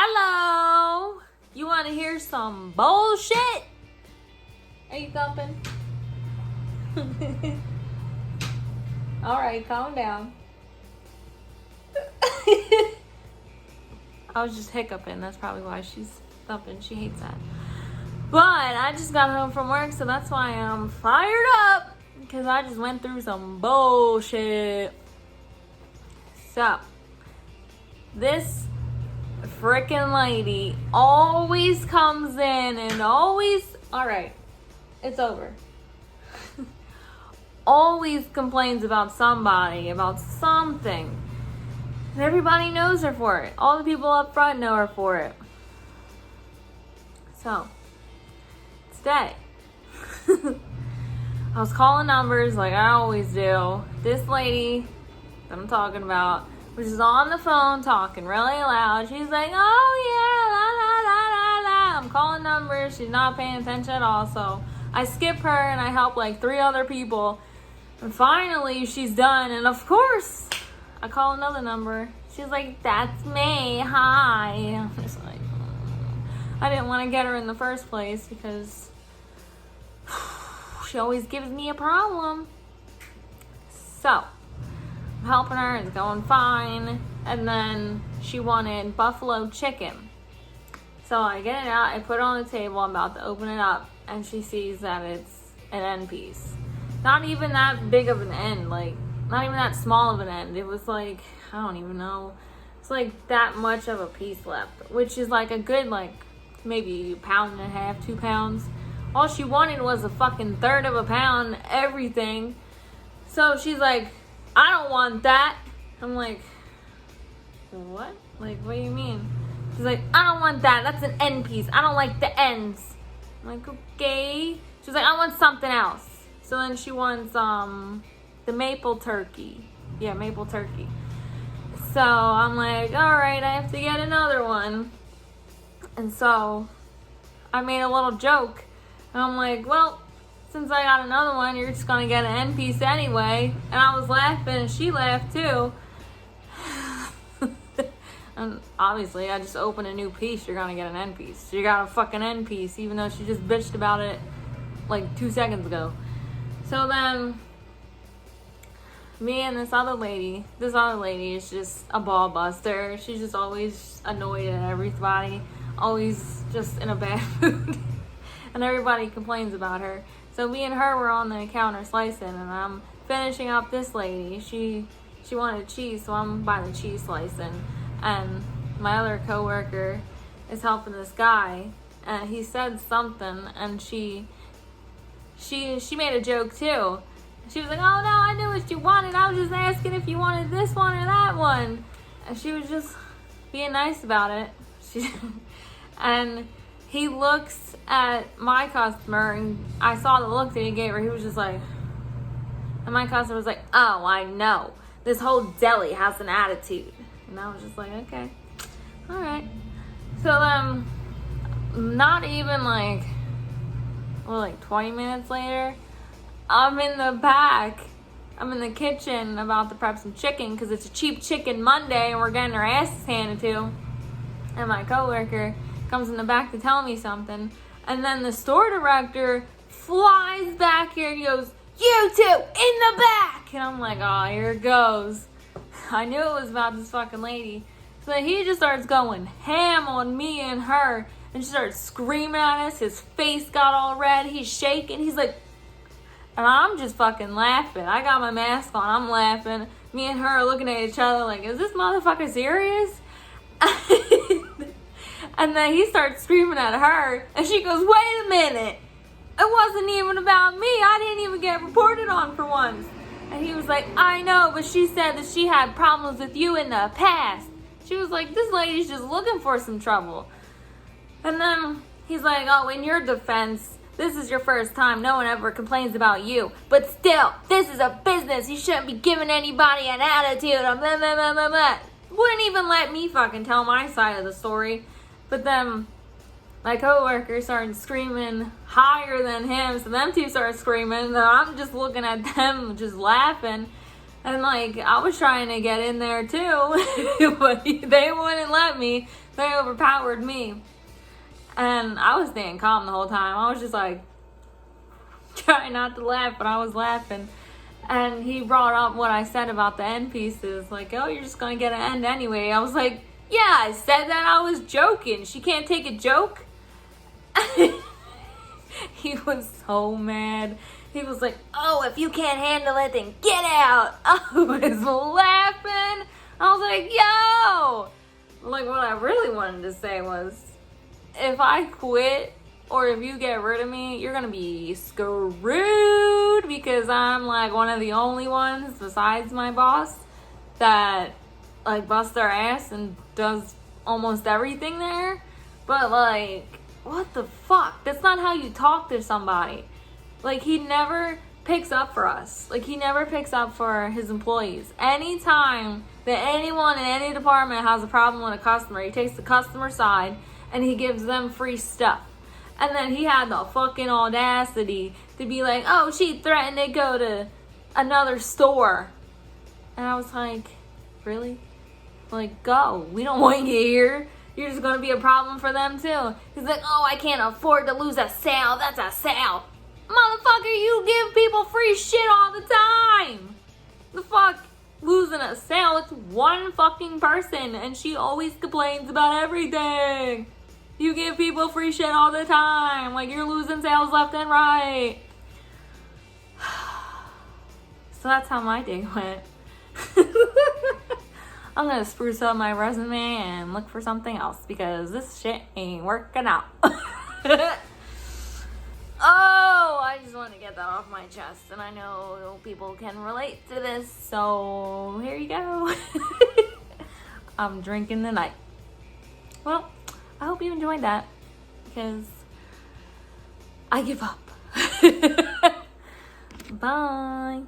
Hello! You want to hear some bullshit? Are you thumping? Alright, calm down. I was just hiccuping. That's probably why she's thumping. She hates that. But I just got home from work, so that's why I'm fired up. Because I just went through some bullshit. So, this freaking lady always comes in and always... Alright, it's over. Always complains about somebody, about something. And everybody knows her for it. All the people up front know her for it. So, today, I was calling numbers like I always do. This lady that I'm talking about was just on the phone talking really loud. She's like, oh yeah, la la la la la. I'm calling numbers. She's not paying attention at all. So I skip her and I help like 3 other people. And finally she's done. And of course, I call another number. She's like, that's me. Hi. I'm just like, I didn't want to get her in the first place because she always gives me a problem. So, I'm helping her, it's going fine. And then she wanted buffalo chicken. So I get it out, I put it on the table, I'm about to open it up, and she sees that it's an end piece. Not even that big of an end, like, not even that small of an end. It was like, I don't even know. It's like that much of a piece left, which is like a good, like, maybe 1.5 pounds, 2 pounds. All she wanted was a fucking 1/3 of a pound, everything. So she's like, I don't want that. I'm like, what? Like, what do you mean? She's like, I don't want that. That's an end piece. I don't like the ends. I'm like, okay. She's like, I want something else. So then she wants the maple turkey. Yeah, maple turkey. So I'm like, all right, I have to get another one. And so I made a little joke. And I'm like, well, since I got another one, you're just going to get an end piece anyway. And I was laughing, and she laughed too. And obviously, I just opened a new piece, you're going to get an end piece. You got a fucking end piece, even though she just bitched about it like 2 seconds ago. So then, me and this other lady is just a ball buster. She's just always annoyed at everybody. Always just in a bad mood. And everybody complains about her. So me and her were on the counter slicing, and I'm finishing up this lady. She wanted cheese, so I'm by the cheese slicing. And my other coworker is helping this guy, and he said something, and she made a joke too. She was like, oh no, I knew what you wanted. I was just asking if you wanted this one or that one. And she was just being nice about it. And he looks at my customer, and I saw the look that he gave her. He was just like, and my customer was like, oh, I know. This whole deli has an attitude. And I was just like, okay, all right. So not even like 20 minutes later, I'm in the back. I'm in the kitchen about to prep some chicken because it's a cheap chicken Monday and we're getting our asses handed to. And my coworker comes in the back to tell me something. And then the store director flies back here and he goes, you two, in the back! And I'm like, oh, here it goes. I knew it was about this fucking lady. So he just starts going ham on me and her. And she starts screaming at us. His face got all red. He's shaking. He's like... And I'm just fucking laughing. I got my mask on. I'm laughing. Me and her are looking at each other like, is this motherfucker serious? And then he starts screaming at her. And she goes, wait a minute. It wasn't even about me. I didn't even get reported on for once. And he was like, I know, but she said that she had problems with you in the past. She was like, this lady's just looking for some trouble. And then he's like, oh, in your defense, this is your first time. No one ever complains about you. But still, this is a business. You shouldn't be giving anybody an attitude. Blah, blah, blah, blah, blah. Wouldn't even let me fucking tell my side of the story. But then my coworker started screaming higher than him. So them two started screaming. And I'm just looking at them, just laughing. And like, I was trying to get in there too. But they wouldn't let me. They overpowered me. And I was staying calm the whole time. I was just like, trying not to laugh, but I was laughing. And he brought up what I said about the end pieces. Like, oh, you're just gonna get an end anyway. I was like, yeah, I said that, I was joking. She can't take a joke. He was so mad. He was like, oh, if you can't handle it, then get out. I was laughing. I was like, yo. Like, what I really wanted to say was, if I quit or if you get rid of me, you're gonna be screwed, because I'm like one of the only ones besides my boss that like busts their ass and does almost everything there. But like, what the fuck? That's not how you talk to somebody. Like, he never picks up for us. Like, he never picks up for his employees. Anytime that anyone in any department has a problem with a customer, he takes the customer side and he gives them free stuff. And then he had the fucking audacity to be like, oh, she threatened to go to another store. And I was like, really? Like, go. We don't want you here. You're just going to be a problem for them too. He's like, oh, I can't afford to lose a sale. That's a sale. Motherfucker, you give people free shit all the time. The fuck? Losing a sale, it's one fucking person and she always complains about everything. You give people free shit all the time. Like, you're losing sales left and right. So that's how my day went. I'm gonna spruce up my resume and look for something else, because this shit ain't working out. Oh, I just want to get that off my chest, and I know people can relate to this, so here you go. I'm drinking the night. Well, I hope you enjoyed that, because I give up. Bye.